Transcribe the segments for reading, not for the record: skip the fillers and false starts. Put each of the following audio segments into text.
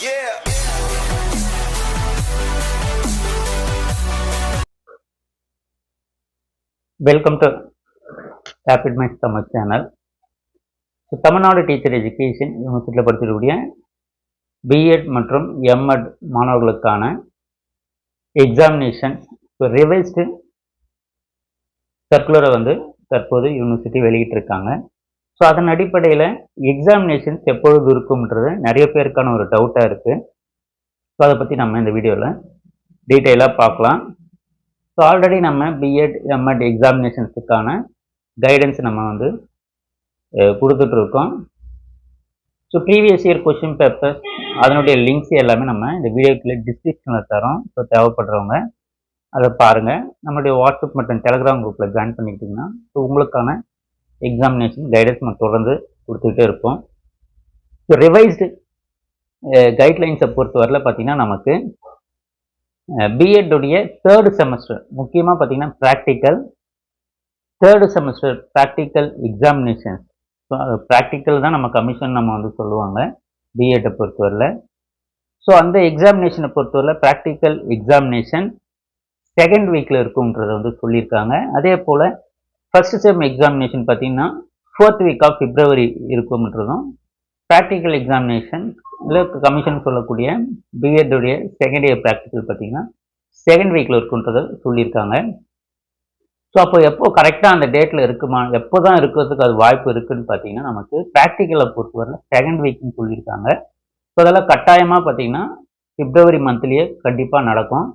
Yeah. Welcome to Rapid Minds Tamil channel. So Tamil Nadu teacher education யூனிவர்சிட்டியில் படிச்சிருக்கக்கூடிய BEd மற்றும் MEd மாணவர்களுக்கான examination revised சர்க்குலரை தற்போது university வெளியிட்டிருக்காங்க. ஸோ அதன் அடிப்படையில் எக்ஸாமினேஷன்ஸ் எப்பொழுது இருக்கும்ன்றது நிறைய பேருக்கான ஒரு டவுட்டாக இருக்குது. ஸோ அதை பற்றி நம்ம இந்த வீடியோவில் டீட்டெயிலாக பார்க்கலாம். ஸோ ஆல்ரெடி நம்ம பிஎட் எம்எட் எக்ஸாமினேஷன்ஸுக்கான கைடன்ஸ் நம்ம கொடுத்துட்ருக்கோம். So previous year question papers அதனுடைய லிங்க்ஸ் எல்லாமே நம்ம இந்த வீடியோக்குள்ளே டிஸ்கிரிப்ஷனில் தரோம். ஸோ தேவைப்படுறவங்க அதை பாருங்கள். நம்மளுடைய வாட்ஸ்அப் மற்றும் டெலிகிராம் குரூப்பில் ஜாயின் பண்ணிக்கிட்டிங்கன்னா ஸோ உங்களுக்கான எக்ஸாமினேஷன் கைடன்ஸ் நம்ம தொடர்ந்து கொடுத்துக்கிட்டே இருப்போம். ஸோ ரிவைஸ்டு கைட்லைன்ஸை பொறுத்தவரையில் பார்த்திங்கன்னா நமக்கு பிஎட் உடைய தேர்டு செமஸ்டர் முக்கியமாக பார்த்தீங்கன்னா practical third semester practical examinations. So practical தான் நம்ம கமிஷன் நம்ம சொல்லுவாங்க பிஎட்டை பொறுத்தவரையில். ஸோ அந்த எக்ஸாமினேஷனை பொறுத்தவரையில் ப்ராக்டிக்கல் எக்ஸாமினேஷன் செகண்ட் வீக்கில் இருக்குன்றதை சொல்லியிருக்காங்க. அதே போல் ஃபர்ஸ்ட் செம் எக்ஸாமினேஷன் பார்த்திங்கன்னா 4th வீக் ஆஃப் பிப்ரவரி இருக்கும்ன்றதும், ப்ராக்டிக்கல் எக்ஸாமினேஷன் இல்லை கமிஷன் சொல்லக்கூடிய பிஎட் உடைய செகண்ட் இயர் ப்ராக்டிக்கல் பார்த்திங்கன்னா செகண்ட் வீக்கில் இருக்குன்றதை சொல்லியிருக்காங்க. ஸோ அப்போ எப்போ கரெக்டாக அந்த டேட்டில் இருக்குமா, எப்போ தான் இருக்கிறதுக்கு அது வாய்ப்பு இருக்குதுன்னு பார்த்தீங்கன்னா நமக்கு ப்ராக்டிக்கலை பொறுத்தவரையில் செகண்ட் வீக்னு சொல்லியிருக்காங்க. ஸோ அதெல்லாம் கட்டாயமாக பார்த்திங்கன்னா பிப்ரவரி மந்த்லேயே கண்டிப்பாக நடக்கும்.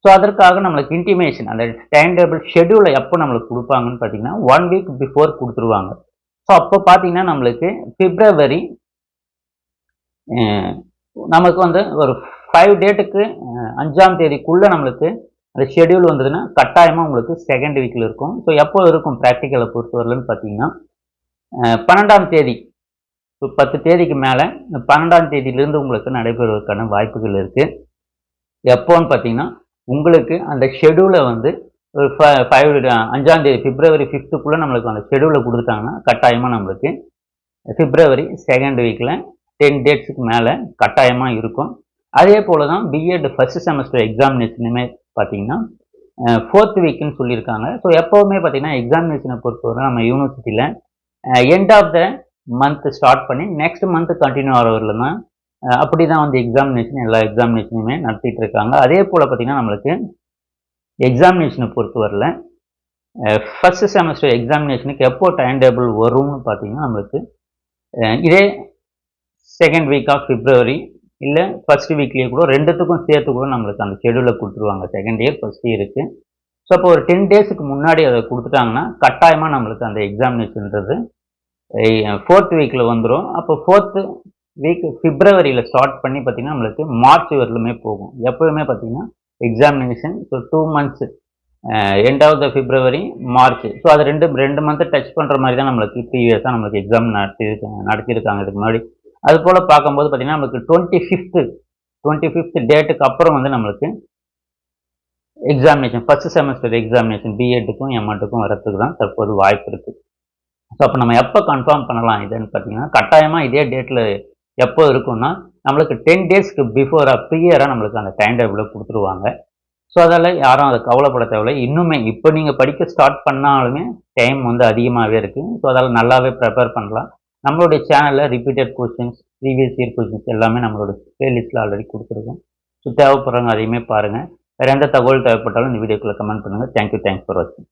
ஸோ அதற்காக நம்மளுக்கு இன்டிமேஷன் அந்த டைம் டேபிள் ஷெடியூலை எப்போ நம்மளுக்கு கொடுப்பாங்கன்னு பார்த்தீங்கன்னா 1 வீக் பிஃபோர் கொடுத்துருவாங்க. ஸோ அப்போ பார்த்தீங்கன்னா நம்மளுக்கு பிப்ரவரி நமக்கு ஒரு 5 டேட்டுக்கு 5ஆம் தேதிக்குள்ளே நம்மளுக்கு அந்த ஷெடியூல் வந்ததுன்னா கட்டாயமாக உங்களுக்கு செகண்ட் வீக்கில் இருக்கும். ஸோ எப்போ இருக்கும் ப்ராக்டிக்கலை பொறுத்தவரையில்னு பார்த்தீங்கன்னா 12ஆம் தேதி, 10 தேதிக்கு மேலே 12ஆம் தேதியிலேருந்து உங்களுக்கு நடைபெறுவதற்கான வாய்ப்புகள் இருக்குது. எப்போன்னு பார்த்தீங்கன்னா உங்களுக்கு அந்த ஷெடியூலை ஒரு 5ஆம் தேதி பிப்ரவரி 5th நம்மளுக்கு அந்த ஷெடியூலை கொடுத்துட்டாங்கன்னா கட்டாயமாக நம்மளுக்கு பிப்ரவரி செகண்ட் வீக்கில் 10 டேட்ஸுக்கு மேலே கட்டாயமாக இருக்கும். அதே போல் தான் பிஎட் ஃபர்ஸ்ட் செமஸ்டர் எக்ஸாமினேஷனுமே பார்த்தீங்கன்னா 4th வீக்குன்னு சொல்லியிருக்காங்க. ஸோ எப்போவுமே பார்த்தீங்கன்னா எக்ஸாமினேஷனை பொறுத்தவரை நம்ம யூனிவர்சிட்டியில் end of the month start பண்ணி நெக்ஸ்ட் மந்த் கண்டினியூ ஆகிறவரில் தான் அப்படி தான் எக்ஸாமினேஷன் எல்லா எக்ஸாமினேஷனுமே நடத்திட்டு இருக்காங்க. அதே போல் பார்த்திங்கன்னா நம்மளுக்கு எக்ஸாமினேஷனை பொறுத்தவரையில் ஃபர்ஸ்ட் செமஸ்டர் எக்ஸாமினேஷனுக்கு எப்போ டைம் டேபிள் வரும்னு பார்த்திங்கன்னா நம்மளுக்கு இதே செகண்ட் வீக் ஆஃப் பிப்ரவரி இல்லை ஃபர்ஸ்ட் வீக்லேயே கூட ரெண்டுத்துக்கும் சேர்த்து கூட நம்மளுக்கு அந்த ஷெடியூலை கொடுத்துருவாங்க செகண்ட் இயர் ஃபர்ஸ்ட் இயருக்கு. ஸோ அப்போ ஒரு 10 டேஸுக்கு முன்னாடி அதை கொடுத்துட்டாங்கன்னா கட்டாயமாக நம்மளுக்கு அந்த எக்ஸாமினேஷன்றது 4th வீக்கில் வந்துடும். அப்போ 4th வீக் பிப்ரவரியில் ஸ்டார்ட் பண்ணி பார்த்திங்கன்னா நம்மளுக்கு மார்ச் வரலுமே போகும். எப்போவுமே பார்த்திங்கன்னா examination so 2 months end of the February March. So அது ரெண்டு மந்த்து டச் பண்ணுற மாதிரி தான் நம்மளுக்கு ப்ரீவியஸாக நம்மளுக்கு எக்ஸாம் நடத்தியிருக்காங்க இதுக்கு முன்னாடி. அது போல் பார்க்கும்போது பார்த்திங்கன்னா நம்மளுக்கு 25th டேட்டுக்கு அப்புறம் நம்மளுக்கு எக்ஸாமினேஷன் ஃபர்ஸ்ட் செமஸ்டர் எக்ஸாமினேஷன் பிஎட்டுக்கும் எம்எட்டுக்கும் வரத்துக்கு தான் தற்போது வாய்ப்பு இருக்குது. ஸோ அப்போ நம்ம எப்போ கன்ஃபார்ம் பண்ணலாம் இதுன்னு பார்த்தீங்கன்னா கட்டாயமாக இதே டேட்டில் எப்போ இருக்குன்னா நம்மளுக்கு 10 டேஸ்க்கு பிஃபோராக ப்ரீயராக நம்மளுக்கு அந்த டைம் டேபிளை கொடுத்துருவாங்க. ஸோ அதால் யாரும் அதை கவலைப்பட தேவையில்லை. இன்னுமே இப்போ நீங்கள் படிக்க ஸ்டார்ட் பண்ணாலுமே டைம் அதிகமாகவே இருக்குது. ஸோ அதால் நல்லாவே ப்ரிப்பேர் பண்ணலாம். நம்மளுடைய சேனலில் repeated questions previous year questions எல்லாமே நம்மளோட பிளேலிஸ்ட்டில் ஆல்ரெடி கொடுத்துருக்கோம். ஸோ தேவைப்படுறவங்க அதையுமே பாருங்கள். வேறு எந்த தகவல் தேவைப்பட்டாலும் இந்த வீடியோக்குள்ளே கமெண்ட் பண்ணுங்கள். தேங்க்யூ, தேங்க்ஸ் ஃபார் வாட்சிங்.